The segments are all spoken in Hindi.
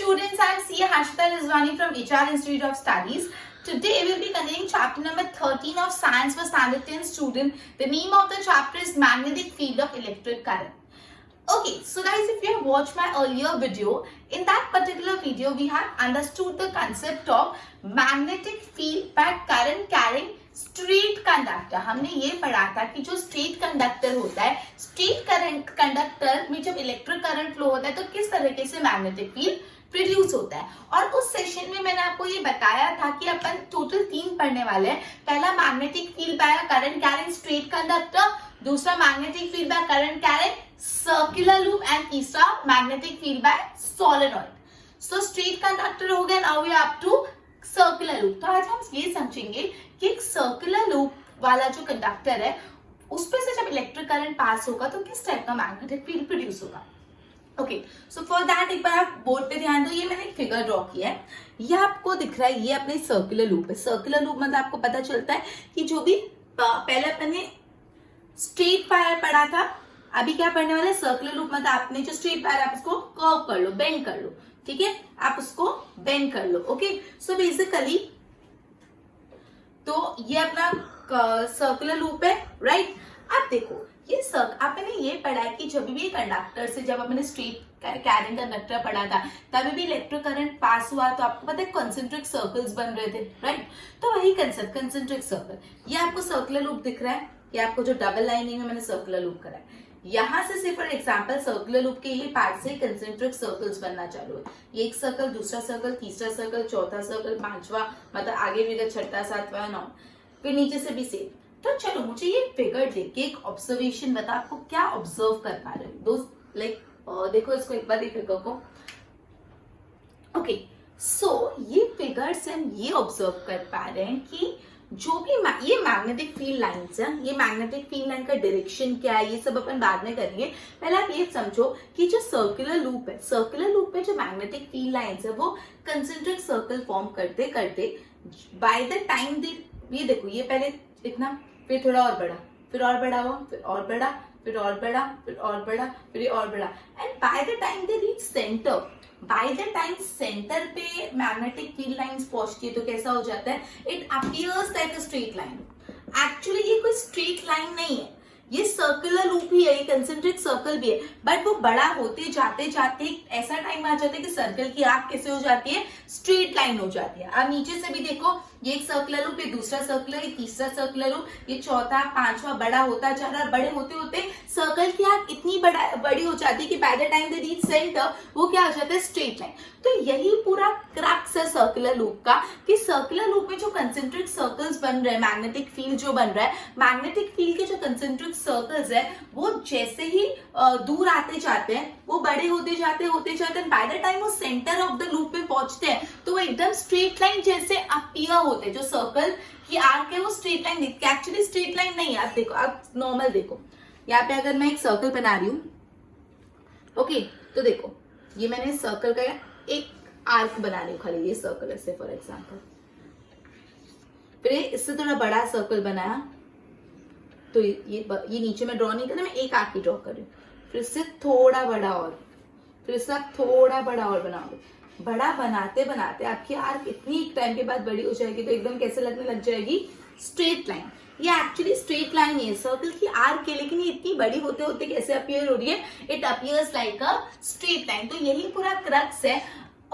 students, I am CA Harshita Rizwani from HR Institute of Studies. Today we will be continuing chapter number 13 of Science for Standard 10 student. The name of the chapter is Magnetic Field of Electric Current. Okay, so guys, if you have watched my earlier video, in that particular video we have understood the concept of magnetic field by current carrying straight conductor. हमने ये पढ़ा था कि जो स्ट्रेट कंडक्टर होता है, स्ट्रेट करंट कंडक्टर में जब इलेक्ट्रिक करंट फ्लो होता है तो किस तरीके से मैग्नेटिक फील्ड प्रोड्यूस होता है. और उस सेशन में मैंने आपको ये बताया था कि अपन टोटल 3 पढ़ने वाले हैं. पहला magnetic field by current carrying straight conductor, दूसरा magnetic field by current carrying circular loop and तीसरा magnetic field by solenoid. So straight conductor हो गया. Now we are up to circular loop. तो आज हम ये समझेंगे कि एक सर्कुलर लूप वाला जो कंडक्टर है उस पे से जब इलेक्ट्रिक करंट पास होगा तो किस टाइप का मैग्नेटिक फील्ड प्रोड्यूस होगा. ओके, सो फॉर दैट एक बार आप बोर्ड पे ध्यान दो. ये मैंने एक फिगर ड्रॉ किया है. ये आपको दिख रहा है, ये अपने सर्कुलर लूप है. सर्कुलर लूप मतलब आपको पता चलता है कि जो भी पहले अपन ने स्ट्रेट वायर पढ़ा था, अभी क्या पढ़ने वाले सर्कुलर लूप. मतलब आपने जो स्ट्रेट वायर आप उसको कर्व कर लो, बेंड कर लो. ठीक है, आप उसको बेंड कर लो. ओके, सो बेसिकली तो ये अपना सर्कुलर लूप है, राइट. अब देखो ये आपने ये पढ़ा है कि जब भी कंडक्टर से, जब अपने स्ट्रेट कैरिंग कंडक्टर पढ़ा था तभी भी इलेक्ट्रिक करंट पास हुआ तो आपको पता है कंसेंट्रिक सर्कल्स बन रहे थे, राइट. तो वही कंसेप्ट कंसेंट्रिक सर्कल. ये आपको सर्कुलर लूप दिख रहा है. ये आपको जो डबल लाइनिंग में मैंने सर्कुलर लूप करा है, यहां से फॉर एग्जांपल सर्कुलर लूप के ये पार्ट से कंसेंट्रिक सर्कल्स बनना चालू है. ये एक सर्कल, दूसरा सर्कल, तीसरा सर्कल, चौथा सर्कल, पांचवा, मतलब आगे भी छठा, सातवां, नौ, फिर नीचे से भी सेम. तो चलो मुझे ये फिगर देख के एक ऑब्जर्वेशन बता, आपको क्या ऑब्जर्व कर पा रहे हो दोस्त. लाइक देखो इसको एक बार, फिगर को. ओके, सो ये फिगर से हम ये ऑब्जर्व कर पा रहे हैं कि जो भी ये मैग्नेटिक फील्ड लाइंस है, ये मैग्नेटिक फील्ड लाइन का डायरेक्शन क्या है ये सब अपन बाद में करेंगे. पहले आप ये समझो कि जो सर्कुलर लूप है, सर्कुलर लूप में जो मैग्नेटिक फील्ड लाइंस है वो कंसेंट्रिक सर्कल फॉर्म करते करते बाय द टाइम ये देखो, ये पहले इतना, फिर थोड़ा और बड़ा, फिर और बड़ा हुआ, फिर और बड़ा, फिर और बड़ा, फिर और बड़ा, फिर और बड़ा, and by the time they reach centre, by the time centre पे मैग्नेटिक फील्ड लाइंस पहुंचती है तो कैसा हो जाता है, it appears like a straight line. Actually ये कोई स्ट्रेट लाइन नहीं है, ये सर्कुलर लूप ही है, ये कंसेंट्रिक सर्कल भी है, बट वो बड़ा होते जाते जाते ऐसा टाइम आ जाता है कि सर्कल की आर्क कैसे हो जाती है, स्ट्रेट लाइन हो जाती है. अब नीचे से भी देखो, ये एक सर्कुलर लूप, ये दूसरा सर्कुलर, ये तीसरा सर्कुलर लूप, ये चौथा, पांचवा, बड़ा होता जा रहा है. बड़े होते होते सर्कल की आर्क इतनी बड़ी हो जाती है कि by the time they reach centre वो क्या हो जाता है, स्ट्रेट लाइन. तो यही पूरा क्रक्स है सर्कुलर लूप का कि सर्कुलर लूप में जो कंसेंट्रिक सर्कल्स बन रहे हैं, मैग्नेटिक फील्ड जो बन रहा है, मैग्नेटिक फील्ड के जो कंसेंट्रिक सर्कल्स है वो जैसे ही दूर आते जाते हैं वो बड़े होते जाते हैं. बाय द टाइम वो सेंटर ऑफ द लूप में पहुंचते हैं तो वो एकदम स्ट्रेट लाइन जैसे अपीयर होते हैं. जो सर्कल की आर्क है वो स्ट्रेट लाइन दिखती है, एक्चुअली स्ट्रेट लाइन नहीं है. आप देखो, आप नॉर्मल देखो, यहाँ पे अगर मैं एक सर्कल बना रही हूँ, ओके, तो देखो ये मैंने सर्कल का एक आर्क बना रही हूँ खाली, ये सर्कल ऐसे फॉर एग्जांपल. फिर इससे थोड़ा बड़ा सर्कल बनाया तो ये नीचे में ड्रॉ नहीं करना, मैं एक आर्क ही ड्रॉ कर रही हूँ. फिर इससे थोड़ा बड़ा और, फिर इससे आप थोड़ा बड़ा और बनाओगे. बड़ा बनाते बनाते आपकी आर्क इतनी टाइम के बाद बड़ी हो जाएगी तो एकदम कैसे लगने लग जाएगी, स्ट्रेट लाइन. ये एक्चुअली स्ट्रेट लाइन नहीं है, सर्कल की आर्क है, लेकिन ये इतनी बड़ी होते होते कैसे अपीयर हो रही है, it appears like a straight line. तो यही पूरा क्रक्स है.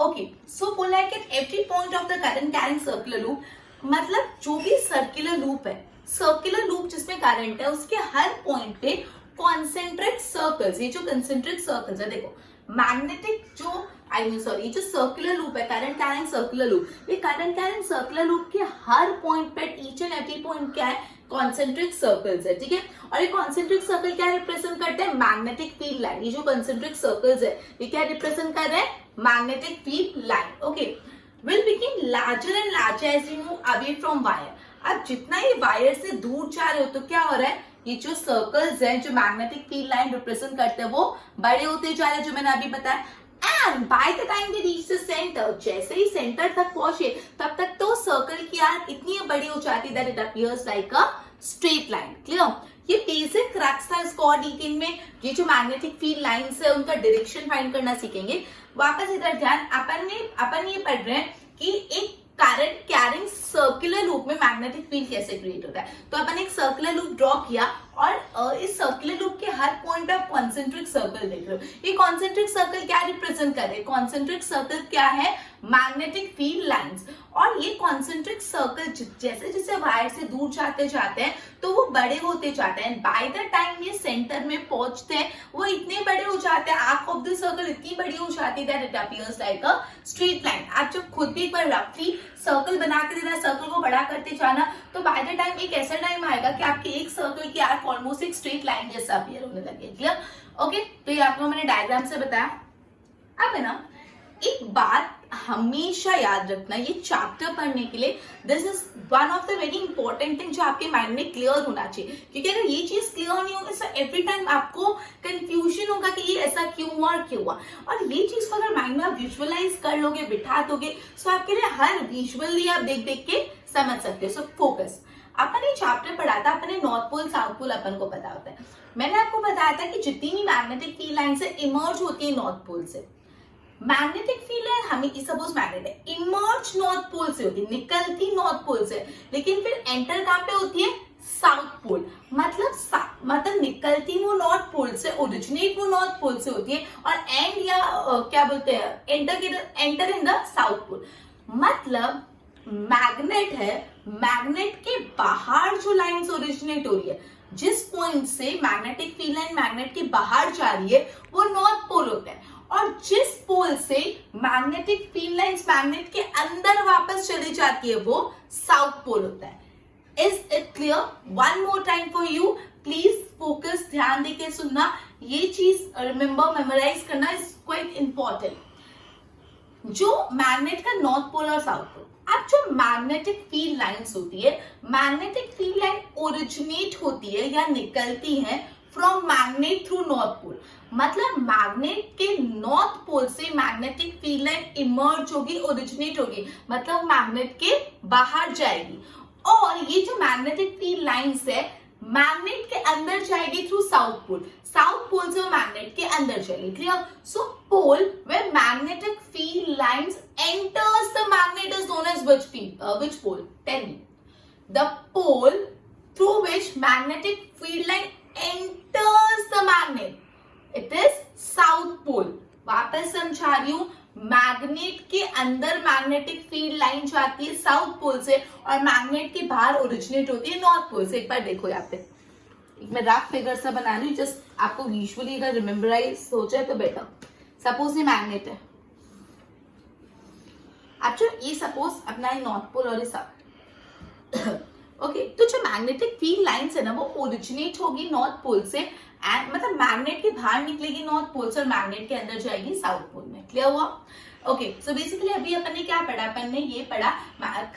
ओके, सो बोला है कि every point of the current carrying circular loop, मतलब जो भी सर्कुलर लूप है, सर्कुलर लूप जिसमें करंट है उसके हर पॉइंट पे कॉन्सेंट्रिक सर्कल्स, ये जो कंसेंट्रिक सर्कल्स है, देखो मैग्नेटिक जो ये जो सर्कुलर लूप है, करंट कैरिंग सर्कुलर लूप, ये करंट कैरिंग सर्कुलर लूप के हर पॉइंट पे, ईच एंड एवरी पॉइंट क्या है, कॉन्सेंट्रिक सर्कल्स है. ठीक है, और ये कॉन्सेंट्रिक सर्कल क्या रिप्रेजेंट करते हैं, मैग्नेटिक फील्ड लाइन. ये जो कॉन्सेंट्रिक सर्कल्स है ये क्या रिप्रेजेंट कर रहे हैं, magnetic field line. Okay, will become larger and larger as you move away from wire. अब जितना ये वायर से दूर जा रहे हो तो क्या हो रहा है, ये जो सर्कल्स हैं जो मैग्नेटिक फील्ड लाइन रिप्रेजेंट करते हैं वो बड़े होते जा रहे हैं, जो मैंने अभी बताया. And by the time they reach the centre, जैसे ही सेंटर तक पहुंचे तब तक तो सर्कल की आर्क इतनी बड़ी हो जाती है that it appears like a straight line. Clear, ये बेसिक क्रक्स था. इसको और डिटेल में ये जो मैग्नेटिक फील्ड लाइंस है उनका डायरेक्शन फाइंड करना सीखेंगे. वापस इधर ध्यान, अपन ये पढ़ रहे हैं कि एक करंट कैरिंग सर्कुलर लूप में मैग्नेटिक फील्ड कैसे क्रिएट होता है। तो अपन एक सर्कुलर लूप ड्रॉ किया और इस सर्कुलर लूप के हर पॉइंट आप कॉन्सेंट्रिक सर्कल देख रहे हो। ये कॉन्सेंट्रिक सर्कल क्या रिप्रेजेंट कर रहे हैं? कॉन्सेंट्रिक सर्कल क्या है? Magnetic field lines. और ये कॉन्सेंट्रिक सर्कल जैसे जैसे वायर से दूर जाते जाते हैं तो वो बड़े होते जाते हैं। बाय द टाइम ये सेंटर में पहुंचते हैं वो इतने बड़े हो जाते हैं, आर्क ऑफ द सर्कल इतनी बड़ी हो जाती है that it appears like a straight line. आप जब खुद भी एक बार रफली सर्कल बना के देना, सर्कल को बड़ा करते जाना, तो बाय द टाइम एक ऐसा टाइम आएगा कि आपके एक सर्कल की आर्क ऑलमोस्ट एक स्ट्रेट लाइन जैसा अपीयर होने लगे। क्लियर? ओके, तो ये आपको मैंने डायग्राम से बताया। अब है ना, एक बात हमेशा याद रखना, ये चैप्टर पढ़ने के लिए this is one of the very important thing जो आपके माइंड में क्लियर होना चाहिए, क्योंकि अगर ये चीज क्लियर नहीं होगी तो एवरी टाइम आपको कंफ्यूजन होगा कि ये ऐसा क्यों हुआ और क्यों हुआ। और ये चीज को अगर माइंड में आप विजुअलाइज कर लोगे, बिठा दोगे, तो आपके लिए हर विजुअली आप देख देख के समझ सकते हो। So focus. अपन ये चैप्टर पढ़ा था, अपने नॉर्थ पोल साउथ पोल अपन को पता होता है। मैंने आपको बताया था कि जितनी भी मैग्नेटिक फील्ड लाइन से इमर्ज होती है नॉर्थ पोल से, मैग्नेटिक फील्ड लाइन हमें सपोज मैग्नेट है, इमर्ज नॉर्थ पोल से होती है, निकलती नॉर्थ पोल से, लेकिन फिर एंटर कहां पे होती है? South pole. मतलब निकलती वो नॉर्थ पोल से, ओरिजिनेट वो नॉर्थ पोल से होती है और एंड या क्या बोलते हैं, enter in the south pole. मतलब मैग्नेट है, मैग्नेट के बाहर जो लाइंस ओरिजिनेट हो रही है, जिस पॉइंट से मैग्नेटिक फील्ड लाइन मैग्नेट के बाहर जा रही है वो नॉर्थ पोल होता है, और जिस पोल से मैग्नेटिक फील्ड लाइंस मैग्नेट के अंदर वापस चली जाती है वो साउथ पोल होता है। Is it clear? One more time for you, please focus, ध्यान देके सुनना, ये चीज रिमेंबर, मेमोराइज करना इज क्वाइट इंपॉर्टेंट। जो मैग्नेट का नॉर्थ पोल और साउथ पोल, अब जो मैग्नेटिक फील्ड लाइंस होती है, मैग्नेटिक फील्ड लाइन ओरिजिनेट होती है या निकलती है from magnet through north pole. मतलब मैग्नेट के नॉर्थ पोल से मैग्नेटिक फील्ड लाइन इमर्ज होगी, ओरिजिनेट होगी, मतलब मैग्नेट के बाहर जाएगी। और ये जो मैग्नेटिक फील्ड लाइंस है मैग्नेट के अंदर जाएगी through south pole, south pole से मैग्नेट के अंदर जाएगी। Clear? So pole where magnetic field lines enters the magnet is known as which pole? Tell me. The pole through which magnetic field line enters the magnet, it is south pole. वापस समझा रही हूँ, मैग्नेट के अंदर मैग्नेटिक फील्ड लाइन जाती है साउथ पोल से और मैग्नेट के बाहर ओरिजिनेट होती है नॉर्थ पोल से। एक बार देखो यहाँ पे, मैं रफ फिगर सा बना रही हूँ, जस्ट आपको विजुअली अगर रिमेम्बराइज हो जाए तो बेटर। सपोज ये मैग्नेट है, अच्छा ये सपोज अपना ये नॉर्थ पोल और ये साउथ। ओके, तो जो मैग्नेटिक फील्ड लाइंस है ना वो ओरिजिनेट होगी नॉर्थ पोल से, एंड मतलब मैग्नेट के बाहर निकलेगी नॉर्थ पोल से और मैग्नेट के अंदर जाएगी साउथ पोल में। क्लियर हुआ? ओके, सो बेसिकली अभी अपन ने क्या पढ़ा? अपन ने ये पढ़ा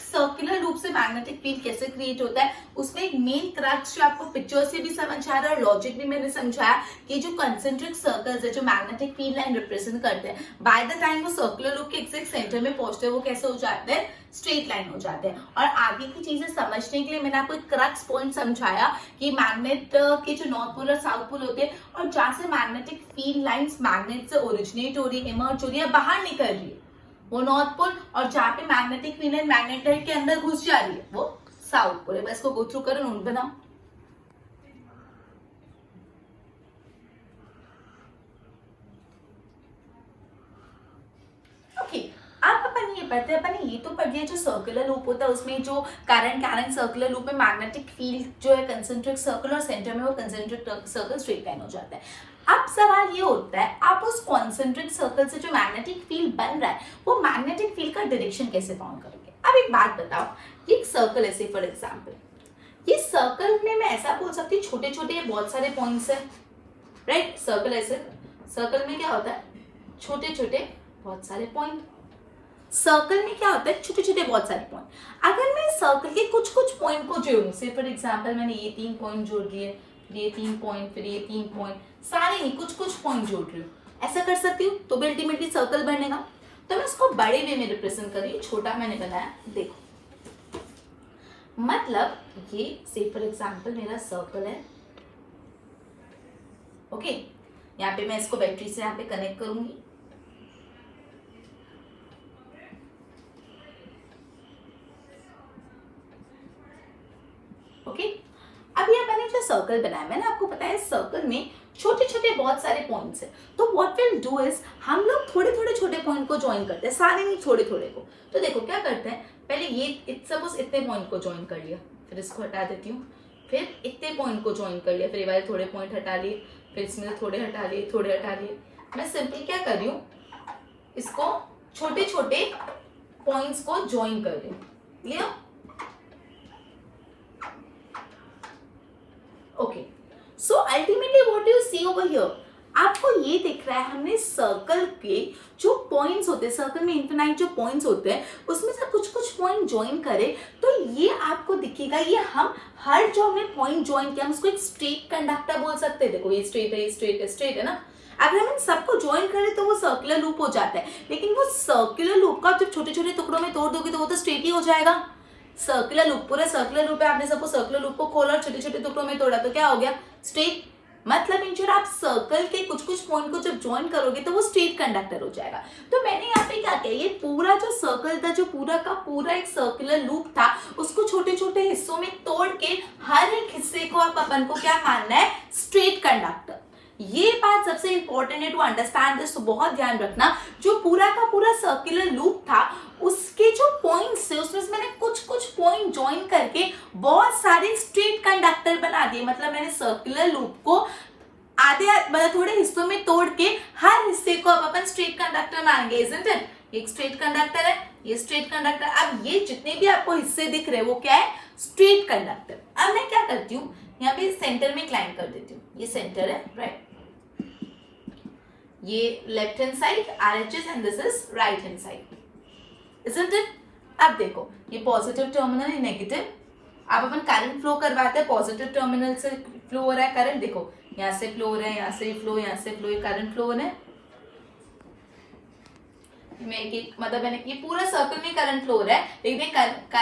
सर्कुलर रूप से मैग्नेटिक फील्ड कैसे क्रिएट होता है। उसमें एक मेन क्रक्स जो आपको पिक्चर से भी समझ आ रहा है और लॉजिक भी मैंने समझाया कि जो कंसेंट्रिक सर्कल्स है जो मैग्नेटिक फील्ड लाइन रिप्रेजेंट करते हैं, बाय द टाइम वो सर्कुलर रूप के एग्जैक्ट सेंटर में पहुंचते हैं वो कैसे हो जाते हैं? स्ट्रेट लाइन हो जाते हैं। और आगे की चीजें समझने के लिए मैंने आपको एक क्रक्स पॉइंट समझाया कि मैग्नेट के जो नॉर्थ पोल और साउथ पोल होते हैं और जहां से मैग्नेटिक फील्ड लाइंस मैग्नेट से ओरिजिनेट हो रही है, इमर्ज हो रही है, बाहर निकल रही है वो नॉर्थ पोल, और जहां पे मैग्नेटिक फील्ड लाइन मैग्नेट के अंदर घुस जा रही है वो साउथ पोल है। बस को गो थ्रू करो, नोट बनाओ। ओके, अब अपन ये पढ़ते हैं, अपन ये तो पढ़ लिया जो सर्कुलर लूप होता है उसमें जो करंट सर्कुलर लूप में मैग्नेटिक फील्ड जो है कंसेंट्रिक सर्कल और सेंटर में वो कंसेंट्रिक सर्कल स्ट्रेट लाइन हो जाता है। अब सवाल ये होता है, आप उस कॉन्सेंट्रिक सर्कल से जो मैग्नेटिक फील्ड बन रहा है वो मैग्नेटिक फील्ड का डायरेक्शन कैसे फाउंड करोगे? अब एक बात बताओ, ये एक सर्कल ऐसे फॉर एग्जांपल, ये सर्कल में मैं ऐसा बोल सकती हूँ छोटे छोटे बहुत सारे पॉइंट्स है, राइट? सर्कल ऐसे, सर्कल में क्या होता है? छोटे छोटे बहुत सारे पॉइंट। सर्कल में क्या होता है? छोटे छोटे बहुत सारे पॉइंट। अगर मैं सर्कल के कुछ कुछ पॉइंट को जोड़ूं, से फॉर एग्जांपल मैंने ये 3 पॉइंट जोड़ दिए, ये 3 पॉइंट, फिर ये 3 पॉइंट, सारे नहीं कुछ कुछ पॉइंट जोड़ रही हूँ, ऐसा कर सकती हूँ तो भी अल्टीमेटली सर्कल बनेगा। तो मैं इसको बड़े वे में रिप्रेजेंट कर रही हूँ, छोटा मैंने बनाया, देखो। मतलब ये से फॉर एग्जांपल मेरा सर्कल है, ओके, यहाँ पे मैं इसको बैटरी से यहाँ पे कनेक्ट करूंगी, ओके। अभी अपन ने जो सर्कल बनाया, मैंने आपको पता है सर्कल में छोटे छोटे बहुत सारे पॉइंट्स हैं, तो व्हाट विल डू इज हम लोग थोड़े थोड़े छोटे पॉइंट को ज्वाइन करते हैं, सारे नहीं थोड़े थोड़े को। तो देखो क्या करते हैं, पहले ये सपोज इतने पॉइंट को ज्वाइन कर लिया, फिर इसको हटा देती हूँ, फिर इतने पॉइंट को ज्वाइन कर लिया, फिर ये वाले थोड़े पॉइंट हटा लिए, फिर इसमें से थोड़े हटा लिए, थोड़े हटा लिए। मैं सिंपली क्या कर रही हूँ, इसको छोटे छोटे पॉइंट्स को ज्वाइन कर रही हूँ। Clear? Okay, so ultimately what do you see over here, आपको ये दिख रहा है हमने सर्कल के जो पॉइंट्स होते हैं, सर्कल में इनफिनाइट जो पॉइंट्स होते हैं उसमें से कुछ कुछ पॉइंट ज्वाइन करें, तो ये आपको दिखेगा, ये हम हर जो हमने पॉइंट ज्वाइन किया हम उसको एक स्ट्रेट कंडक्टर बोल सकते हैं। देखो ये स्ट्रेट है, ये स्ट्रेट है, स्ट्रेट है ना। अगर हम इन सबको ज्वाइन करें तो वो सर्कुलर लूप हो जाता है, लेकिन वो सर्कुलर लूप का जब छोटे छोटे टुकड़ों में तोड़ दोगे तो वो तो स्ट्रेट ही हो जाएगा। सर्कुलर लूप, पूरा सर्कुलर लूप है, आपने सबको सर्कुलर लूप को खोला और छोटे छोटे टुकड़ों में तोड़ा तो क्या हो गया, स्ट्रेट। मतलब इन शॉर्ट आप सर्कल के कुछ कुछ पॉइंट को जब ज्वाइन करोगे तो वो स्ट्रेट कंडक्टर हो जाएगा। तो मैंने यहाँ पे क्या किया, ये पूरा जो सर्कल था, जो पूरा का पूरा एक सर्कुलर लूप था, उसको छोटे छोटे हिस्सों में तोड़ के हर एक हिस्से को आप अपन को क्या मानना है, स्ट्रेट कंडक्टर। ये बात सबसे इंपॉर्टेंट है टू अंडरस्टैंड दिस, तो बहुत ध्यान रखना। जो पूरा का पूरा सर्कुलर लूप था उसके जो पॉइंट्स थे उसमें से मैंने कुछ कुछ पॉइंट ज्वाइन करके बहुत सारे स्ट्रेट कंडक्टर बना दिए। मतलब मैंने सर्कुलर लूप को आधे मतलब थोड़े हिस्सों में तोड़ के हर हिस्से को अब अपन स्ट्रेट कंडक्टर मानेंगे, इजंट इट? एक स्ट्रेट कंडक्टर है, ये स्ट्रेट कंडक्टर। अब ये जितने भी आपको हिस्से दिख रहे हैं वो क्या है, स्ट्रेट कंडक्टर। अब मैं क्या करती हूँ, यहाँ पे सेंटर में क्लाइन कर देती हूँ, ये सेंटर है, राइट, ये left hand side RHS and this is right hand side, isn't it? अब देखो ये पॉजिटिव टर्मिनल, ये नेगेटिव। अब अपन करंट फ्लो करवाते हैं, पॉजिटिव टर्मिनल से फ्लो हो रहा है करंट, देखो यहाँ से फ्लो हो रहा है, यहाँ से फ्लो, यहाँ से फ्लो, ये करंट फ्लो हो रहा है। मतलब मैंने ये पूरा सर्कल में करंट फ्लो हो रहा है, लेकिन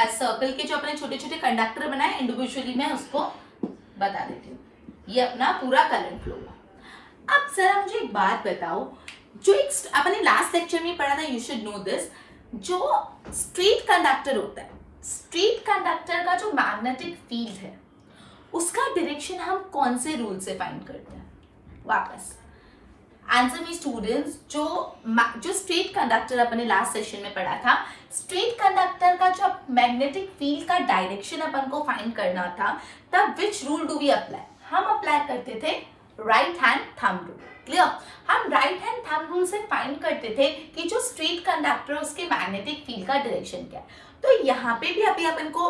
सर्कल के जो अपने छोटे छोटे कंडक्टर बनाए इंडिविजुअली मैं उसको बता देती हूँ। ये अपना पूरा करंट फ्लो हुआ। अब जरा मुझे एक बात बताओ, जो एक अपने लास्ट लेक्चर में पढ़ा था, यू शुड नो दिस, जो स्ट्रेट कंडक्टर होता है, स्ट्रेट कंडक्टर का जो मैग्नेटिक फील्ड है उसका डायरेक्शन हम कौन से रूल से फाइंड करते हैं? वापस आंसर मी स्टूडेंट्स, जो स्ट्रेट कंडक्टर अपने लास्ट सेशन में पढ़ा था, स्ट्रेट कंडक्टर का जो मैग्नेटिक फील्ड का डायरेक्शन अपन को फाइंड करना था, तब which rule do we apply? हम अप्लाई करते थे right hand thumb rule. Clear? हम राइट हैंड थंब रूल से फाइंड करते थे कि जो स्ट्रेट कंडक्टर है उसके मैग्नेटिक फील्ड का डायरेक्शन क्या है। तो यहाँ पे भी अभी अपन को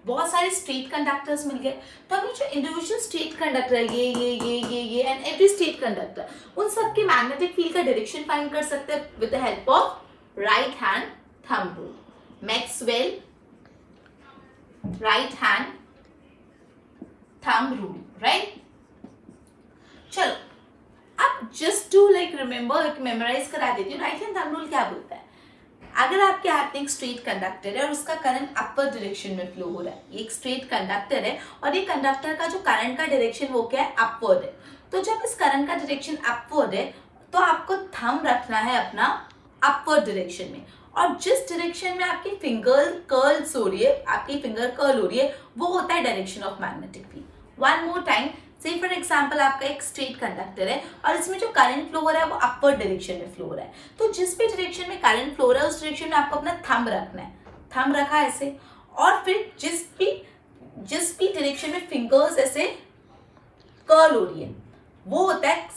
बहुत सारे स्ट्रेट कंडक्टर्स मिल गए, तो अभी जो इंडिविजुअल स्ट्रेट कंडक्टर है, ये एंड एवरी स्ट्रेट कंडक्टर, उन सब के मैग्नेटिक फील्ड का डायरेक्शन फाइंड कर सकते हैं with the help of right hand thumb rule, Maxwell right hand thumb rule, right? चलो अब just to like remember, memorise करा देती हूँ। राइट हैंड थंब रूल क्या बोलता है? अगर आपके हाथ में एक स्ट्रेट कंडक्टर है और उसका करंट अपर डायरेक्शन में फ्लो हो रहा है, ये एक स्ट्रेट कंडक्टर है और ये कंडक्टर का जो करंट का डायरेक्शन वो क्या है, अपवर्ड है। तो जब इस करंट का डायरेक्शन अपवर्ड है तो आपको थंब रखना है अपना अपवर्ड डायरेक्शन में, और जिस डायरेक्शन में आपकी फिंगर कर्ल्स हो रही है, आपकी फिंगर कर्ल हो रही है, वो होता है direction of magnetic field. One more time, से फॉर एग्जाम्पल आपका एक स्ट्रेट कंडक्टर है और इसमें जो करंट फ्लो हो रहा है वो अपवर्ड डायरेक्शन में फ्लो हो रहा है, तो जिस भी डायरेक्शन में करंट फ्लो हो रहा है उस डायरेक्शन में आपको अपना थंब रखना है। थंब रखा ऐसे, और फिर जिस भी डायरेक्शन में फिंगर्स ऐसे कर्ल हो रही है वो होता है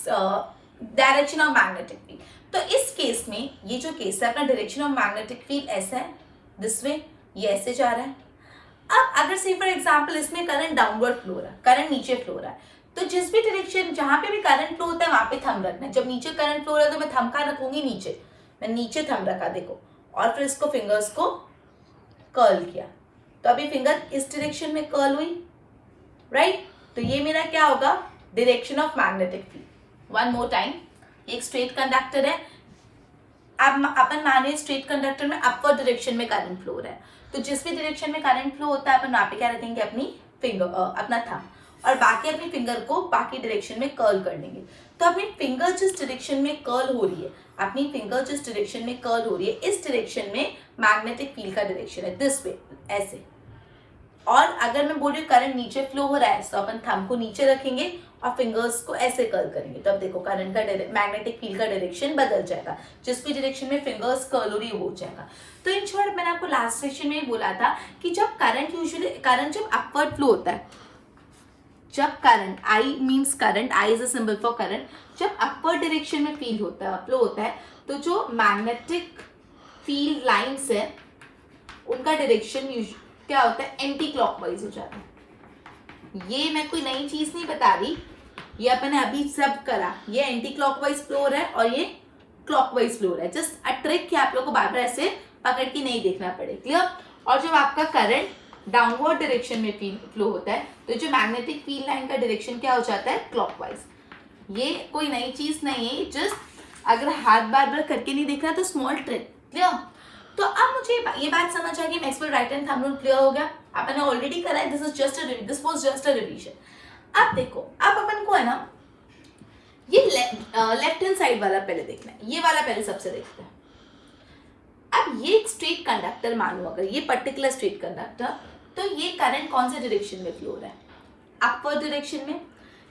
डायरेक्शन ऑफ मैग्नेटिक फील्ड। तो इस केस में, ये जो केस है अपना डायरेक्शन ऑफ मैग्नेटिक फील्ड ऐसा है, दिस वे, ये ऐसे जा रहा है। अब अगर से फॉर एग्जाम्पल इसमें करंट डाउनवर्ड फ्लो हो रहा है, करंट नीचे फ्लो हो रहा है, तो जिस भी डायरेक्शन जहां पे भी करंट फ्लो होता है वहां पे थंब रखना है। जब नीचे करंट फ्लो हो रहा है तो मैं थंब कहाँ रखूंगी, नीचे। मैं नीचे थंब रखा, देखो, और फिर इसको फिंगर्स को कर्ल किया, तो अभी फिंगर इस डायरेक्शन में कर्ल हुई, राइट? तो ये मेरा क्या होगा, direction of magnetic field. One more time, एक स्ट्रेट कंडक्टर है, अब अपन माने स्ट्रेट कंडक्टर में अपवर्ड डायरेक्शन में करंट फ्लो हो रहा है, तो जिस भी डायरेक्शन में करंट फ्लो होता है अपन वहां पे क्या रखेंगे, अपनी फिंगर, अपना थंब, और बाकी अपनी फिंगर को बाकी डायरेक्शन में कर्ल कर लेंगे। तो अपनी फिंगर जिस डायरेक्शन में कर्ल हो रही है, अपनी फिंगर जिस डायरेक्शन में कर्ल हो रही है, इस डायरेक्शन में मैग्नेटिक फील्ड का डायरेक्शन है, दिस वे, ऐसे। और अगर मैं बोल रही हूँ करंट नीचे फ्लो हो रहा है तो अपन थंब को नीचे रखेंगे और फिंगर्स को ऐसे कर्ल करेंगे, तो अब देखो करंट का मैग्नेटिक फील्ड का डायरेक्शन बदल जाएगा, जिस भी डायरेक्शन में फिंगर्स कर्ल हो रही हो जाएगा। तो इन शॉर्ट मैंने आपको लास्ट सेशन में ही बोला था कि जब करंट जब अपवर्ड फ्लो होता है, जब current I means current, I is a symbol for current, जब अपवर्ड डायरेक्शन में फील होता है फ्लो होता है तो जो मैग्नेटिक फील्ड लाइंस है उनका डायरेक्शन क्या होता है, एंटी क्लॉकवाइज हो जाता है। ये मैं कोई नई चीज नहीं बता रही, ये अपन ने अभी सब करा, ये एंटी क्लॉकवाइज फ्लो हो रहा है और ये क्लॉकवाइज फ्लो हो रहा है। जस्ट अ ट्रिक कि आप लोग को बार बार ऐसे पकड़ के नहीं देखना पड़े, क्लियर। और जब आपका करंट डाउनवर्ड डायरेक्शन में फ्लो होता है तो जो मैग्नेटिक फील्ड लाइन का डायरेक्शन क्या हो जाता है, क्लॉकवाइज। ये कोई नई चीज नहीं है, जस्ट अगर हाथ बार बार करके नहीं देखना तो स्मॉल ट्रिक, क्लियर। तो अब मुझे ये बात समझ आ गई, Maxwell right hand thumb rule clear हो गया, आपने ऑलरेडी करा है, this was just a revision. अब देखो, अब अपन को है ना ये लेफ्ट हैंड साइड वाला पहले देखना है, ये वाला पहले सबसे देखते हैं। अब ये एक स्ट्रेट कंडक्टर मानो, अगर ये पर्टिकुलर स्ट्रेट कंडक्टर, तो ये करंट कौन से डायरेक्शन में फ्लो हो रहा है, अपवर्ड डायरेक्शन में।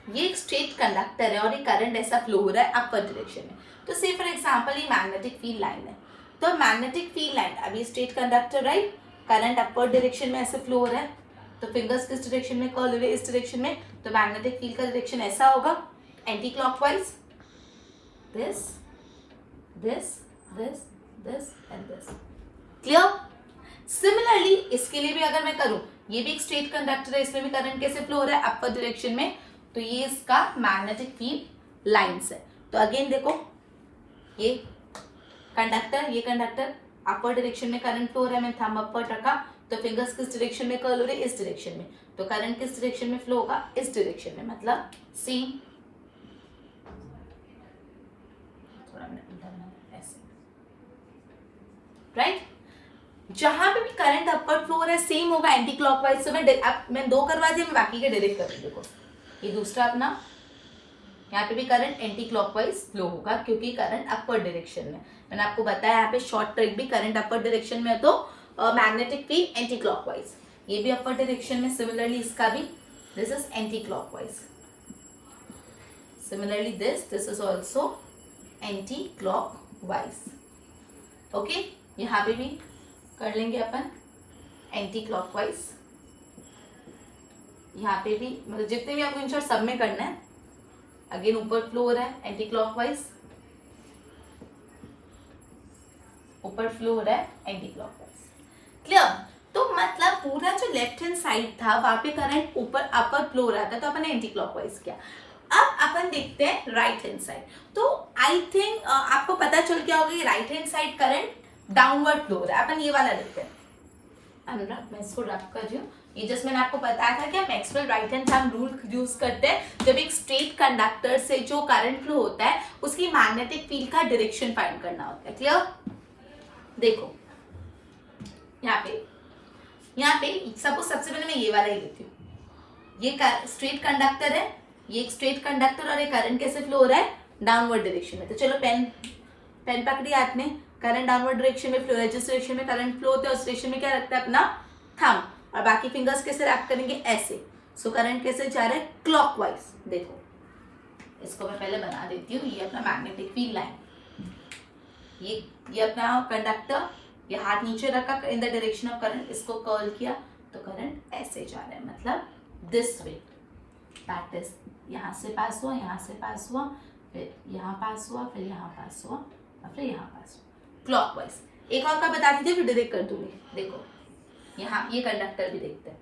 ये एक स्ट्रेट कंडक्टर है और ये करंट ऐसा फ्लो हो रहा है अपवर्ड डायरेक्शन में। तो से फॉर एग्जांपल ये मैग्नेटिक फील्ड लाइन है, तो मैग्नेटिक फील्ड लाइन, अभी straight conductor right, current upward direction में ऐसे फ्लो हो रहा है, तो फिंगर्स किस डायरेक्शन में कर्ल हो रहे हैं, इस डायरेक्शन में, तो मैग्नेटिक फील्ड का डायरेक्शन ऐसा होगा, anti clockwise, this this this this and this, clear. Similarly इसके लिए भी अगर मैं करूं, ये भी एक स्ट्रेट कंडक्टर है, इसमें भी करंट कैसे फ्लो हो रहा है, अपवर्ड डायरेक्शन में, तो ये इसका मैग्नेटिक फील्ड लाइंस है। तो अगेन देखो, ये कंडक्टर, ये कंडक्टर, अपवर्ड डायरेक्शन में करंट फ्लो हो रहा है, मैंने थंब अपवर्ड रखा, तो फिंगर्स किस डायरेक्शन में कर्ल हो रहे हैं, इस डायरेक्शन में, तो करंट किस डायरेक्शन में फ्लो होगा, इस डायरेक्शन में, मतलब सेम। थोड़ा ऐसे, राइट। जहां पे भी करंट अपवर्ड फ्लो हो रहा है सेम होगा एंटी क्लॉकवाइज। से मैं दो करवा दिया, मैं बाकी के डायरेक्ट कर रही हूं। देखो ये दूसरा अपना, यहाँ पे भी करंट एंटी क्लॉकवाइज फ्लो होगा क्योंकि करंट अपवर्ड डायरेक्शन में। मैंने आपको बताया यहाँ पे शॉर्ट ट्रिक भी, करंट अपवर्ड डायरेक्शन में है तो मैग्नेटिक फील्ड एंटी क्लॉकवाइज, ये भी अपवर्ड डायरेक्शन में, सिमिलरली इसका भी, this is anti clockwise, similarly this is also anti clockwise. Okay, यहाँ पे भी कर लेंगे अपन एंटी क्लॉकवाइज, यहाँ पे भी, मतलब जितने भी आपको इन शॉर्ट सब में करना है। अगेन ऊपर फ्लो हो रहा है एंटी क्लॉकवाइज, ऊपर फ्लो हो रहा है एंटी क्लॉकवाइज, क्लियर। तो मतलब पूरा जो लेफ्ट हैंड साइड था वहां पे करंट ऊपर अपर फ्लो हो रहा था, तो अपन ने एंटी क्लॉकवाइज किया। अब अपन देखते हैं राइट हैंड साइड। तो आई थिंक आपको पता चल गया होगा right hand side current downward flow हो रहा है। अपन ये वाला देखते हैं, अनुराग मैं इसको रब कर रही हूँ, ये जस्ट मैंने आपको बताया था कि हम Maxwell right hand thumb rule use करते हैं जब एक स्ट्रेट कंडक्टर से जो करंट फ्लो होता है उसकी मैग्नेटिक फील्ड का डायरेक्शन फाइंड करना होता है, क्लियर। देखो यहाँ पे सपोज सबसे पहले मैं ये वाला ही लेती हूँ, ये स्ट्रेट कंडक्टर है, ये एक स्ट्रेट कंडक्टर और ये करंट कैसे फ्लो हो रहा है, डाउनवर्ड डायरेक्शन में। तो चलो पेन पकड़ी हाथ में, करंट डाउनवर्ड डायरेक्शन में फ्लो हो रहा है, जिस डायरेक्शन में करंट फ्लो होता है उस डायरेक्शन में क्या रखता है अपना थंब, और बाकी फिंगर्स कैसे रैप करेंगे, ऐसे। सो करंट कैसे जा रहा है, क्लॉकवाइज। देखो इसको मैं पहले बना देती हूँ, ये अपना मैग्नेटिक फील्ड लाइन, ये अपना कंडक्टर, ये हाथ नीचे रखा in the direction of current, इसको कर्ल किया तो करंट ऐसे जा रहा है, मतलब दिस वे, दैट इज यहाँ से पास हुआ, यहाँ से पास हुआ, फिर यहाँ पास हुआ, फिर यहाँ पास हुआ और फिर यहाँ पास हुआ, क्लॉकवाइज। एक और का बता दीजिए फिर डायरेक्ट कर दूंगी। देखो यहाँ ये कंडक्टर भी देखते हैं,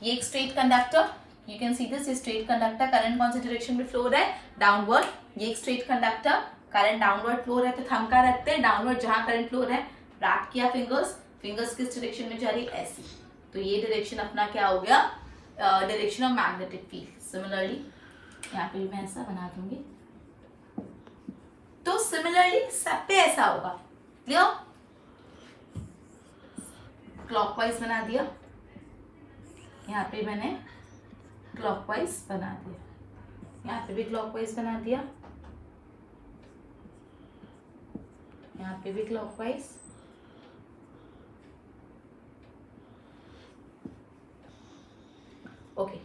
ये एक straight conductor, you can see this straight conductor, current कौन से डायरेक्शन में फ्लो हो रहा है, डाउनवर्ड। ये एक straight conductor, current downward flow हो रहा है तो थंब का रखते हैं डाउनवर्ड, जहां करंट फ्लो हो रहा है रैप किया फिंगर्स किस डायरेक्शन में जा रही है, ऐसी। तो ये डायरेक्शन अपना क्या हो गया, direction of magnetic field. Similarly यहाँ पे भी मैं ऐसा बना दूंगी, तो सिमिलरली सब पे ऐसा होगा, क्लियर। क्लॉकवाइज बना दिया, यहाँ पे मैंने क्लॉकवाइज बना दिया, यहाँ पे भी क्लॉकवाइज बना दिया, यहाँ पे भी क्लॉकवाइज, ओके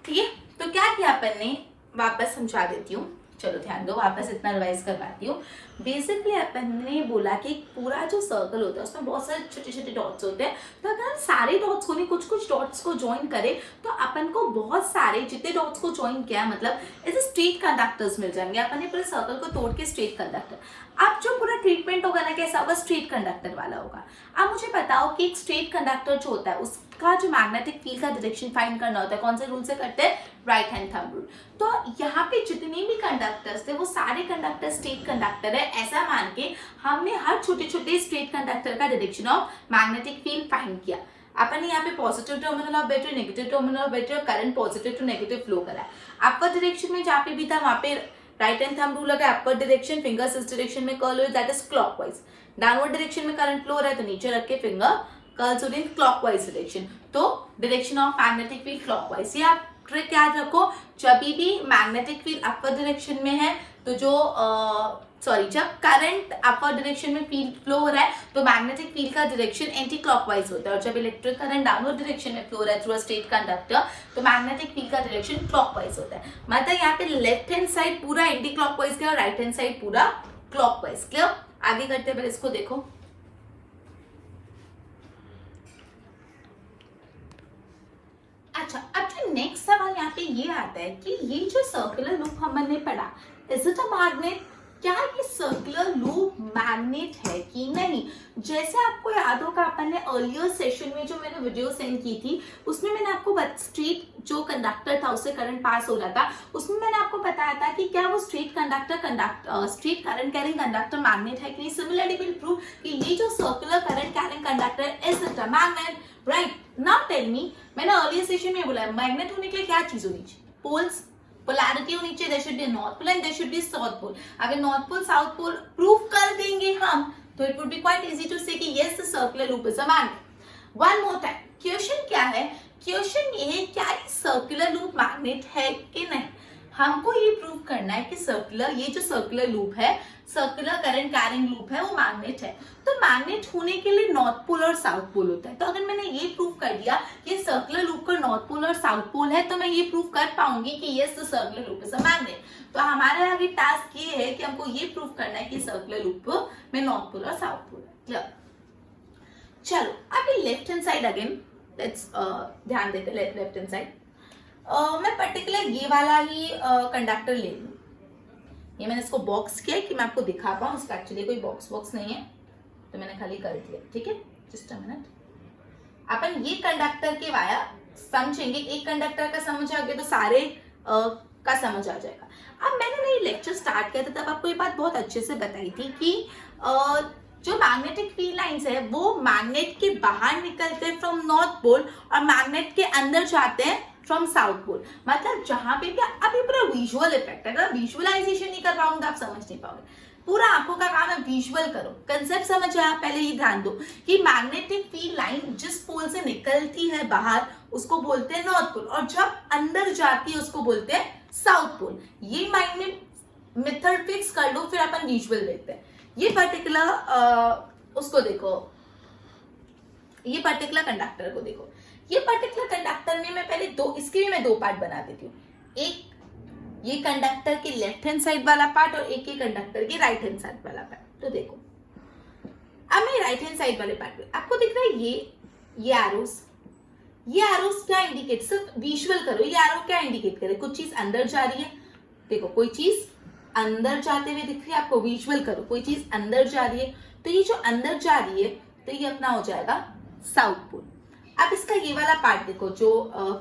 ठीक है। तो क्या किया अपन ने, वापस समझा देती हूँ, चलो ध्यान दो, वापस इतना रिवाइज करवाती हूँ। बेसिकली अपन ने बोला कि पूरा जो सर्कल होता है उसमें बहुत सारे छोटे छोटे डॉट्स होते हैं, तो अगर हम सारे डॉट्स को नहीं कुछ कुछ डॉट्स को ज्वाइन करें तो अपन को बहुत सारे जितने डॉट्स को ज्वाइन किया मतलब ऐसे स्ट्रेट कंडक्टर्स मिल जाएंगे। अपन ने पूरे सर्कल को तोड़ के स्ट्रेट कंडक्टर, अब जो पूरा ट्रीटमेंट होगा ना कैसा होगा, स्ट्रेट कंडक्टर वाला होगा। अब मुझे बताओ कि एक स्ट्रेट कंडक्टर जो होता है उसका जो मैग्नेटिक फील्ड का डायरेक्शन फाइंड करना होता है, कौन से रूल से करते हैं, राइट हैंड थंब रूल। तो यहाँ पे जितने भी कंडक्टर्स थे वो सारे कंडक्टर स्ट्रेट कंडक्टर है, ऐसा मान के हमने हर छोटे छोटे स्ट्रेट कंडक्टर का direction of magnetic field find किया। अपन ने यहाँ पे positive terminal of battery, negative terminal of battery और current positive to negative flow करा है। अपर डायरेक्शन में जहाँ पे भी था वहाँ पे राइट हैंड थंब रूल लगा, अपर डायरेक्शन फिंगर्स इस डायरेक्शन में कर्ल हो that is clockwise. Downward direction में करंट फ्लो हो रहा है तो नीचे रख के फिंगर कर्ल्स हो रही है क्लॉकवाइज डायरेक्शन, तो direction of magnetic field clockwise. ये आप ट्रिक याद रखो, जब भी मैग्नेटिक फील्ड अपर डायरेक्शन में है तो जो जब करंट अपर डायरेक्शन में फील्ड फ्लो हो रहा है तो मैग्नेटिक फील्ड का डायरेक्शन एंटी क्लॉकवाइज होता है, और जब इलेक्ट्रिक करंट डाउनवर्ड डायरेक्शन में फ्लो हो रहा है थ्रू अ स्ट्रेट कंडक्टर तो मैग्नेटिक फील्ड का डायरेक्शन क्लॉकवाइज होता है। मतलब यहाँ पे लेफ्ट हैंड साइड पूरा एंटी क्लॉकवाइज गया और राइट हैंड साइड पूरा क्लॉकवाइज। क्लियर? आगे करते हैं, इसको देखो। अच्छा, अब जो नेक्स्ट सवाल यहाँ पे ये आता है कि ये जो सर्कुलर लूप हमने पढ़ा, इज इट अ मैग्नेट? क्या ये सर्कुलर लूप मैग्नेट है कि नहीं? जैसे आपको याद होगा अपन ने अर्लियर सेशन में जो मैंने वीडियो सेंड की थी उसमें मैंने आपको स्ट्रेट जो कंडक्टर था उससे करंट पास हो रहा था, उसमें मैंने आपको बताया था कि क्या वो straight straight current carrying conductor magnet है कि नहीं। सिमिलरली विल प्रूव कि ये जो circular current carrying conductor is it a magnet, right? Now tell me, मैंने अर्लियर सेशन में बोला मैग्नेट होने के लिए क्या चीज होनी चाहिए? पोल्स, पोलैरिटी होनी चाहिए, there should be north pole and there should be south pole. अगर north pole south pole prove कर देंगे हम तो it would be quite easy to say कि yes the circular loop is a magnet. One more time, question क्या है? क्वेश्चन ये है क्या ये सर्कुलर लूप मैग्नेट है कि नहीं। हमको ये प्रूव करना है कि ये जो सर्कुलर लूप है, सर्कुलर करंट कैरिंग लूप है, वो मैग्नेट है। तो मैग्नेट होने के लिए नॉर्थ पोल और साउथ पोल होता है। तो अगर मैंने ये प्रूव कर दिया कि सर्कुलर लूप का नॉर्थ पोल और साउथ पोल है तो मैं ये प्रूव कर पाऊंगी कि yes the circular loop is a magnet. तो हमारे आगे टास्क ये है कि हमको ये प्रूव करना है कि सर्कुलर लूप में नॉर्थ पोल और साउथ पोल है। क्लियर? चलो अभी left hand side again let's ध्यान देते लेफ्ट हैंड साइड। मैं पर्टिकुलर ये वाला ही कंडक्टर ले लूँ। ये मैंने इसको बॉक्स किया कि मैं आपको दिखा पाऊँ, इसका एक्चुअली कोई बॉक्स नहीं है तो मैंने खाली कर दिया। ठीक है, जस्ट अ मिनट। अपन ये कंडक्टर के वाया समझेंगे, एक कंडक्टर का समझ आ गया तो सारे का समझ आ जाएगा। अब मैंने ना ये लेक्चर स्टार्ट किया था तब आपको ये बात बहुत अच्छे से बताई थी कि जो मैग्नेटिक फील्ड लाइंस है वो मैग्नेट के बाहर निकलते हैं फ्रॉम नॉर्थ पोल और मैग्नेट के अंदर जाते हैं फ्रॉम साउथ पोल। मतलब जहां पे भी अभी पूरा विजुअल इफेक्ट है, अगर विजुअलाइजेशन नहीं कर पाऊंगा तो आप समझ नहीं पाओगे। पूरा आंखों का काम है विजुअल करो, कंसेप्ट समझ आया। पहले ये ध्यान दो कि मैग्नेटिक फील्ड लाइन जिस पोल से निकलती है बाहर उसको बोलते हैं नॉर्थ पोल और जब अंदर जाती है उसको बोलते हैं साउथ पोल। ये माइंड में मेथड फिक्स कर लो, फिर अपन विजुअल देखते हैं। ये पर्टिकुलर उसको देखो, ये पर्टिकुलर कंडक्टर को देखो। ये पर्टिकुलर कंडक्टर में मैं पहले इसके भी मैं दो पार्ट बना देती हूँ, एक ये कंडक्टर के लेफ्ट हैंड साइड वाला पार्ट और एक ही कंडक्टर के राइट हैंड साइड वाला पार्ट। तो देखो अब मैं राइट हैंड साइड वाले पार्ट में आपको दिख रहा है ये एरोस क्या इंडिकेट, सिर्फ विजुअल करो, ये एरो क्या इंडिकेट करे? कुछ चीज अंदर जा रही है। देखो कोई चीज अंदर जाते हुए दिख रही है आपको, विजुअल करो, कोई चीज अंदर जा रही है। तो ये जो अंदर जा रही है तो ये अपना हो जाएगा साउथ पोल। अब इसका ये वाला पार्ट देखो जो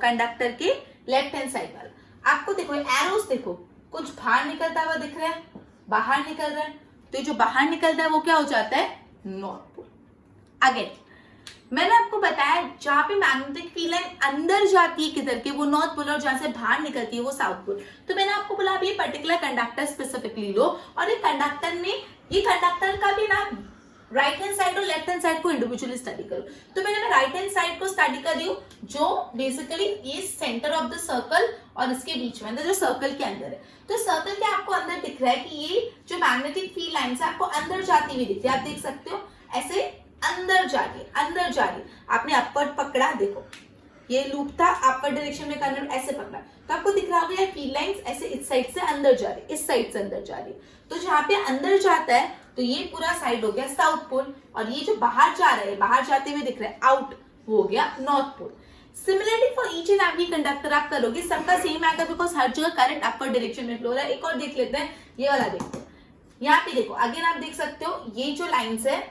कंडक्टर के लेफ्ट हैंड साइड वाला, आपको देखो एरोस देखो, कुछ बाहर निकलता हुआ दिख रहा है, बाहर निकल रहा है। तो जो बाहर निकलता है वो क्या हो जाता है? North pole. अगेन मैंने आपको बताया जहां पे मैग्नेटिक फील्ड लाइन अंदर जाती है किधर के, वो नॉर्थ पोल, और जहां से बाहर निकलती है वो साउथ पोल। तो मैंने आपको बोला ये पर्टिकुलर कंडक्टर स्पेसिफिकली लो और ये कंडक्टर में ये कंडक्टर का भी ना राइट हैंड साइड और लेफ्ट हैंड साइड को इंडिविजुअली स्टडी करो। तो मैं राइट हैंड साइड को स्टडी कर रही हूँ जो बेसिकली ये सेंटर ऑफ द सर्कल और इसके बीच में जो सर्कल के अंदर है। तो सर्कल के आपको अंदर दिख रहा है कि ये जो मैग्नेटिक फील्ड लाइन है आपको अंदर जाती हुई दिख रही है। आप देख सकते हो ऐसे अंदर जा रही है। आपने अपर पकड़ा, देखो ये लूप था, अपवर्ड डायरेक्शन में करंट ऐसे पकड़ा, तो आपको दिख रहा होगा ये फील्ड लाइंस ऐसे इस साइड से अंदर जा रही है, इस साइड से अंदर जा रही है। तो जहाँ पे अंदर जाता है तो ये पूरा साइड हो गया साउथ पोल, और ये जो बाहर जा रहा है, बाहर जाते हुए दिख रहा है आउट, वो हो गया north pole. Similarly for each and every conductor आप करोगे, सबका सेम आएगा बिकॉज हर जगह करंट अपवर्ड डायरेक्शन में फ्लो हो रहा है। एक और देख लेते हैं, ये वाला देखते हैं। यहाँ पे देखो अगेन आप देख सकते हो, ये जो लाइंस है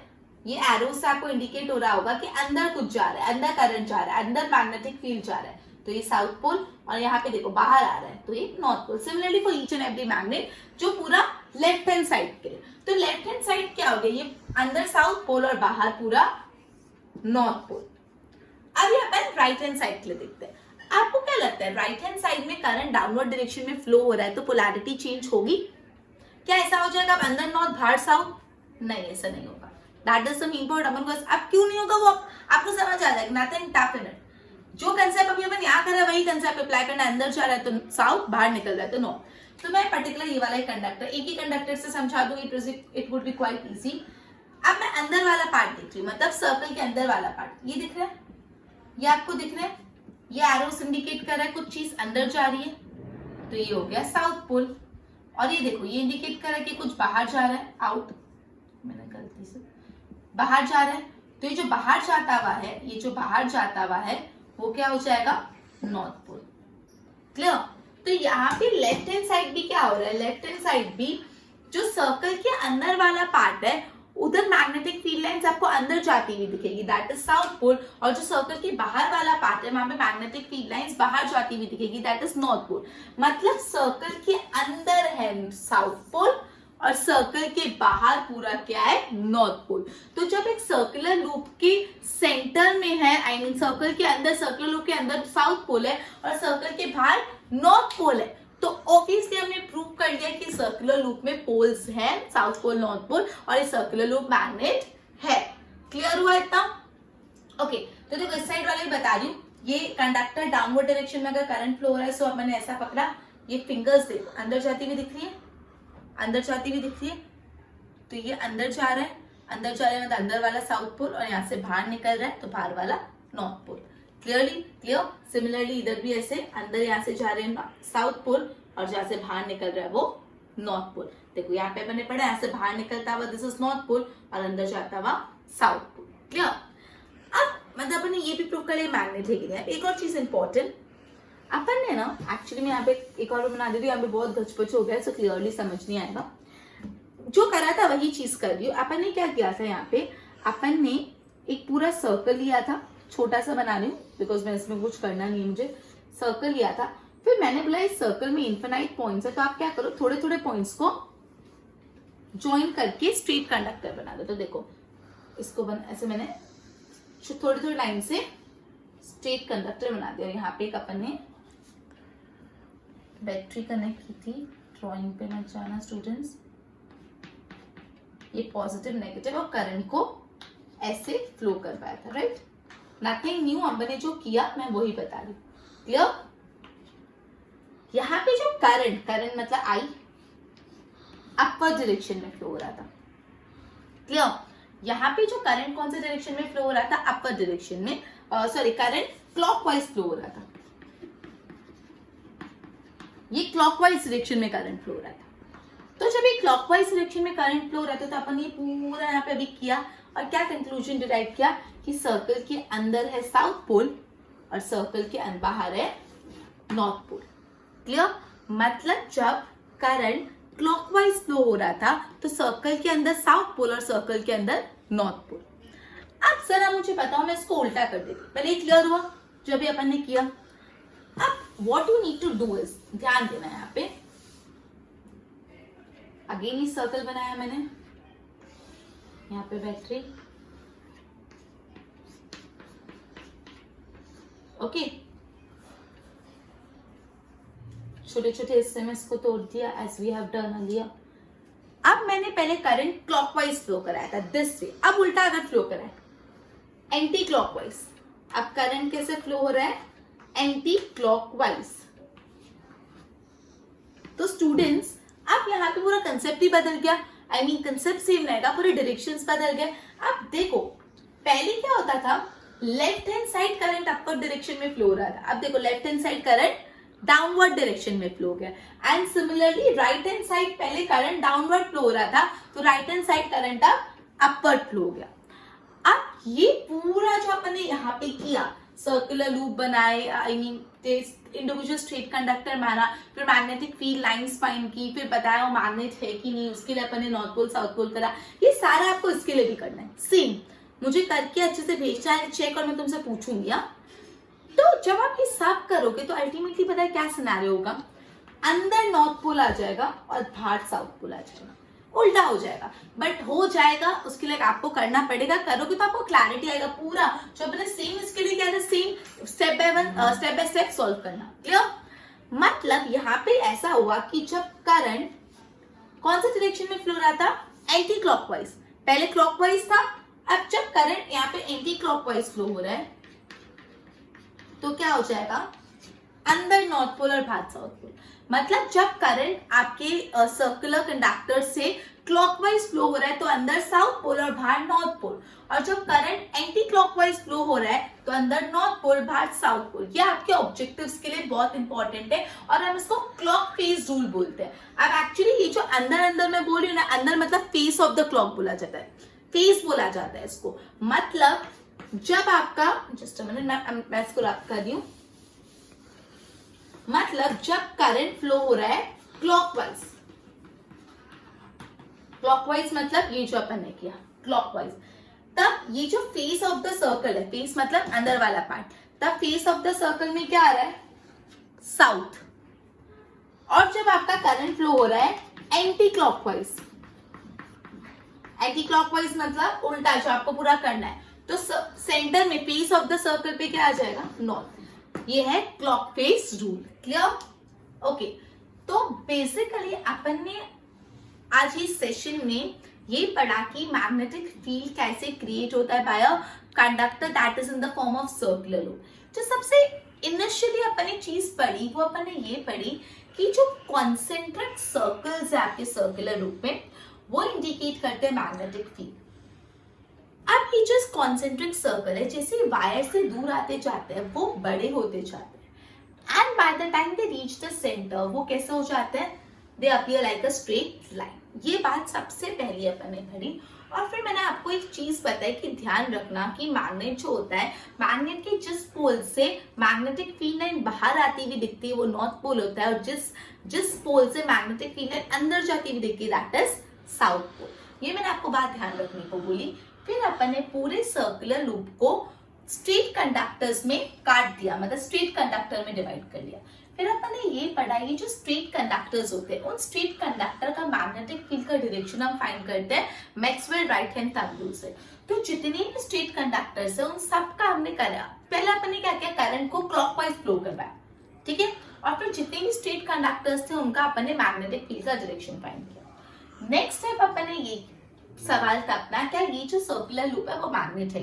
ये एरो से आपको इंडिकेट हो रहा होगा कि अंदर कुछ जा रहा है, अंदर करंट जा रहा है, अंदर मैग्नेटिक फील्ड जा रहा है, तो ये साउथ पोल, और यहाँ पे देखो बाहर आ रहा है तो ये north pole. Similarly for each and every magnet जो पूरा लेफ्ट हैंड साइड के लिए, तो लेफ्ट हैंड साइड क्या हो गया, ये अंदर साउथ पोल और बाहर पूरा नॉर्थ पोल। अब यहाँ पर राइट हैंड साइड के लिए देखते हैं। आपको क्या लगता है राइट हैंड साइड में करंट डाउनवर्ड डायरेक्शन में फ्लो हो रहा है तो पोलैरिटी चेंज होगी क्या? ऐसा हो जाएगा अब अंदर नॉर्थ बाहर साउथ? नहीं, ऐसा नहीं होगा। That is the main point. अब क्यों नहीं होगा वो आपको समझ आ जाएगा, नथिंग टफ इन इट। जो कंसेप्ट अभी अपन यहाँ कर रहे हैं वही कंसेप्ट अप्लाई करना, अंदर जा रहा है तो साउथ, बाहर निकल रहा है तो नॉर्थ। तो मैं पर्टिकुलर ये वाला कंडक्टर एक ही कंडक्टर से समझा दूंगी, it would be quite easy. अब मैं अंदर वाला पार्ट देख रही हूँ, मतलब सर्कल के अंदर वाला पार्ट, ये दिख रहा है, ये आपको दिख रहा है, ये एरोस इंडिकेट कर रहा है कुछ चीज अंदर जा रही है, तो ये हो गया साउथ पोल। और ये देखो ये इंडिकेट कर रहा है कि कुछ बाहर जा रहा है, आउट, मैंने गलती से बाहर जा रहा है, तो ये जो बाहर जाता हुआ है, ये जो बाहर जाता हुआ है वो क्या हो जाएगा, नॉर्थ पोल। क्लियर? तो यहाँ पे लेफ्ट हैंड साइड भी क्या हो रहा है, लेफ्ट हैंड साइड भी जो सर्कल के अंदर वाला पार्ट है उधर मैग्नेटिक फील्ड लाइंस आपको अंदर जाती हुई दिखेगी, दैट इज साउथ पोल। और जो सर्कल के बाहर वाला पार्ट है वहां पे मैग्नेटिक फील्ड लाइंस बाहर जाती हुई दिखेगी, दैट इज नॉर्थ पोल। मतलब सर्कल के अंदर है साउथ पोल और सर्कल के बाहर पूरा क्या है, नॉर्थ पोल। तो जब एक सर्कुलर लूप के सेंटर में है, आई मीन सर्कल के अंदर, सर्कुलर लूप के अंदर साउथ पोल है और सर्कल के बाहर नॉर्थ पोल है, तो ऑब्वियसली हमने प्रूव कर दिया कि सर्कुलर लूप में पोल्स हैं, साउथ पोल, नॉर्थ पोल, और ये सर्कुलर लूप मैग्नेट है। क्लियर हुआ इतना? ओके, तो देखो इस साइड वाले भी बता रही हूँ, ये कंडक्टर डाउनवर्ड डायरेक्शन में अगर करंट फ्लो हो रहा है, सो अब मैंने ऐसा पकड़ा, ये फिंगर्स देखो अंदर जाती हुई दिख रही है, अंदर जाती हुई दिख रही है, तो ये अंदर जा रहा है, अंदर जा रहा है मतलब अंदर वाला साउथ पोल, और यहाँ से बाहर निकल रहा है तो बाहर वाला north pole. Clearly clear? Similarly इधर भी ऐसे अंदर यहाँ से जा रहे हैं साउथ पोल और जहाँ से बाहर निकल रहा है वो नॉर्थ पोल। देखो यहाँ पे मैंने पढ़ा, यहाँ से बाहर निकलता हुआ दिस इज नॉर्थ पोल और अंदर जाता हुआ साउथ पोल। क्लियर? अब मतलब अपने ये भी प्रूव कर लिया मैग्नेट है कि नहीं। एक और चीज इंपॉर्टेंट, अपन ने ना एक्चुअली मैं यहाँ पे एक और बना दे रही हूँ, यहाँ पे बहुत गचपच हो गया, सो क्लियरली समझ नहीं आएगा। जो करा था वही चीज कर रही हूँ। अपन ने क्या किया था, यहाँ पे अपन ने एक पूरा सर्कल लिया था, छोटा सा बना रही हूँ बिकॉज मैं इसमें कुछ करना नहीं है, मुझे सर्कल लिया था। फिर मैंने बोला इस सर्कल में इन्फिनाइट पॉइंट्स है, तो आप क्या करो, थोड़े थोड़े पॉइंट्स को ज्वाइन करके स्ट्रेट कंडक्टर बना दो। तो देखो इसको ऐसे मैंने थोड़ी थोड़ी लाइन से स्ट्रेट कंडक्टर बना दिया। यहाँ पे एक अपन ने बैटरी कनेक्ट की थी, ड्रॉइंग पे मत जाना स्टूडेंट्स, ये पॉजिटिव नेगेटिव और करंट को ऐसे फ्लो कर पाया था, राइट? नथिंग न्यू, हमने जो किया मैं वही बता रही हूँ। क्लियर? यहाँ पे जो करंट मतलब आई अपवर्ड डायरेक्शन में फ्लो हो रहा था। क्लियर? यहाँ पे जो करंट कौन से डायरेक्शन में फ्लो हो रहा था, अपवर्ड डायरेक्शन में, सॉरी करंट क्लॉकवाइज फ्लो हो रहा था, ये क्लॉकवाइज डायरेक्शन में करंट फ्लो हो रहा था। तो जब ये क्लॉकवाइज डायरेक्शन में करंट फ्लो हो रहा था तो अपन ये पूरा यहाँ पे अभी किया और क्या कंक्लूजन डिराइव किया कि सर्कल के अंदर है साउथ पोल और सर्कल के बाहर है नॉर्थ पोल। क्लियर? मतलब जब करंट क्लॉकवाइज फ्लो हो रहा था तो सर्कल के अंदर साउथ पोल और सर्कल के अंदर नॉर्थ पोल। अब जरा मुझे बताओ, मैं इसको उल्टा कर देती, पहले ये क्लियर हुआ जो भी अपन ने किया। अब what you need to do is, ध्यान देना यहाँ पे, अगेन ही सर्कल बनाया मैंने, यहाँ पे बैटरी, ओके, छोटे छोटे हिस्से में इसको तोड़ दिया as we have done earlier. अब मैंने पहले करंट क्लॉकवाइज फ्लो कराया था दिस वे, अब उल्टा अगर फ्लो कराए एंटी क्लॉकवाइज, अब करंट कैसे फ्लो हो रहा है, एंटी क्लॉकवाइज। तो स्टूडेंट्स अब यहाँ पे पूरा कंसेप्ट ही बदल गया, आई मीन कंसेप्ट सेम रहेगा, पूरे डायरेक्शंस बदल गए। अब देखो पहले क्या होता था left hand side current upward direction में फ्लो हो रहा था, अब देखो left hand side current downward direction में फ्लो हो गया। And similarly right hand side पहले करंट डाउनवर्ड फ्लो हो रहा था, तो राइट हैंड साइड करंट अब अपवर्ड फ्लो हो गया। अब ये पूरा जो अपने यहाँ पे किया, सर्कुलर लूप बनाए, I mean individual straight conductor माना, फिर मैग्नेटिक फील्ड लाइंस फाइंड की, फिर बताया वो मैग्नेट है कि नहीं, उसके लिए अपने नॉर्थ पोल साउथ पोल करा, ये सारा आपको इसके लिए भी करना है। सेम मुझे करके अच्छे से भेजना है चेक, और मैं तुमसे पूछूंगी। तो जब आप ये सब करोगे तो अल्टीमेटली पता है क्या सिनेरियो होगा, अंदर नॉर्थ पोल आ जाएगा और बाहर साउथ पोल आ जाएगा, उल्टा हो जाएगा, बट हो जाएगा। उसके लिए आपको करना पड़ेगा, करोगे तो आपको क्लैरिटी आएगा पूरा। जो अपने सेम इसके लिए क्या था, same step by step solve करना, क्लियर। मतलब यहाँ पे ऐसा हुआ कि जब करंट कौन सा डायरेक्शन में फ्लो रहा था, एंटी क्लॉकवाइज, पहले क्लॉकवाइज था, अब जब करंट यहाँ पे एंटी क्लॉकवाइज फ्लो हो रहा है तो क्या हो जाएगा, अंदर नॉर्थ पोल और बाहर साउथ पोल। मतलब जब करंट आपके सर्कुलर कंडक्टर से क्लॉकवाइज फ्लो हो रहा है तो अंदर साउथ पोल और बाहर नॉर्थ पोल, और जब करंट एंटी क्लॉकवाइज फ्लो हो रहा है तो अंदर नॉर्थ पोल बाहर साउथ पोल। ये आपके ऑब्जेक्टिव्स के लिए बहुत इंपॉर्टेंट है, और हम इसको क्लॉक फेस रूल बोलते हैं। अब एक्चुअली ये जो अंदर अंदर मैं बोल रही हूँ ना, अंदर मतलब फेस ऑफ द क्लॉक बोला जाता है, फेस बोला जाता है इसको। मतलब जब आपका, जस्ट अ मिनट मैं इसको रब कर रही हूँ, मतलब जब करंट फ्लो हो रहा है क्लॉकवाइज, क्लॉकवाइज मतलब ये जो अपन ने किया क्लॉकवाइज, तब ये जो फेस ऑफ द सर्कल है, फेस मतलब अंदर वाला पार्ट, तब फेस ऑफ द सर्कल में क्या आ रहा है, साउथ। और जब आपका करंट फ्लो हो रहा है एंटी क्लॉकवाइज, एंटी क्लॉकवाइज मतलब उल्टा, जो आपको पूरा करना है, तो सेंटर में फेस ऑफ द सर्कल पे क्या आ जाएगा, नॉर्थ। ये है clock face rule, clear. Okay, तो बेसिकली अपन ने आज इस सेशन में ये पढ़ा कि मैग्नेटिक फील्ड कैसे क्रिएट होता है by a conductor that is in the form of circular loop. जो सबसे इनिशियली अपन ने चीज पढ़ी वो अपन ने ये पढ़ी कि जो कॉन्सेंट्रिक सर्कल्स है आपके सर्कुलर लूप में, वो इंडिकेट करते हैं मैग्नेटिक फील्ड। अब ये जो कॉन्सेंट्रिक सर्कल है, जैसे वायर से दूर आते जाते हैं वो बड़े होते जाते हैं, and by the time they reach the centre वो कैसे हो जाते हैं, दे appear like a straight line. ये बात सबसे पहले अपन ने पढ़ी। और फिर मैंने आपको एक चीज बताई कि ध्यान रखना कि मैग्नेट जो होता है, मैग्नेट के जिस पोल से मैग्नेटिक फील्ड लाइन बाहर आती हुई दिखती है वो नॉर्थ पोल होता है, और जिस पोल से मैग्नेटिक फील्ड लाइन अंदर जाती हुई दिखती है दैट इज साउथ पोल। ये मैंने आपको बात ध्यान रखने को बोली। फिर अपन ने पूरे सर्कुलर लूप को स्ट्रेट कंडक्टर्स में काट दिया, मतलब स्ट्रेट कंडक्टर में डिवाइड कर लिया। फिर अपन ने ये पढ़ा, ये जो स्ट्रेट कंडक्टर्स होते हैं उन स्ट्रेट कंडक्टर का मैग्नेटिक फील्ड का डायरेक्शन हम फाइंड करते हैं Maxwell right hand thumb rule से। तो जितने भी स्ट्रेट कंडक्टर्स है उन सब का हमने करा, पहले अपन ने क्या किया, करंट को क्लॉकवाइज फ्लो करवाया, ठीक है। और फिर जितने भी स्ट्रेट कंडक्टर्स थे उनका अपन ने मैग्नेटिक फील्ड का डायरेक्शन फाइंड किया। नेक्स्ट स्टेप अपन ने ये सवाल था अपना, क्या ये जो सर्कुलर लूप है वो मैग्नेट है?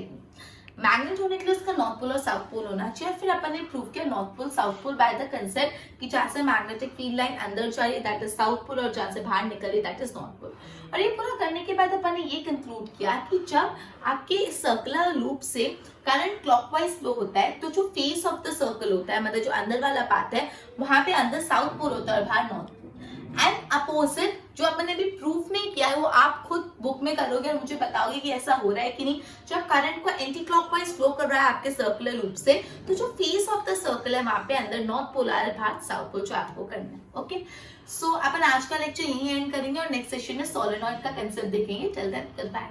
मैग्नेट होने के लिए उसका नॉर्थ पोल और साउथ पोल होना चाहिए। फिर अपन ने प्रूव किया north pole south pole by the concept कि जहां से मैग्नेटिक फील्ड लाइन अंदर जा रही है दैट इज साउथ पोल, और जहां से बाहर निकल रही है दैट इज नॉर्थ पोल। और ये पूरा करने के बाद अपन ने ये कंक्लूड किया कि जब आपके सर्कुलर लूप से करंट क्लॉकवाइज फ्लो होता है तो जो फेस ऑफ द सर्कल होता है, मतलब जो अंदर वाला पार्ट है, वहां पे अंदर साउथ पोल होता है और बाहर नॉर्थ पोल। एंड अपोजिट जो अपन ने भी प्रूफ नहीं किया है वो आप खुद बुक में करोगे और मुझे बताओगे कि ऐसा हो रहा है कि नहीं। जब करंट को एंटी क्लॉकवाइज फ्लो कर रहा है आपके सर्कुलर लूप से, तो जो फेस ऑफ द सर्कल है वहां पे अंदर नॉर्थ पोल आ रहा है, बाहर साउथ पोल, जो आपको करना है। ओके, सो अपन आज का लेक्चर यहीं एंड करेंगे और नेक्स्ट सेशन में सोलेनॉइड का कंसेप्ट देखेंगे। Till then good bye.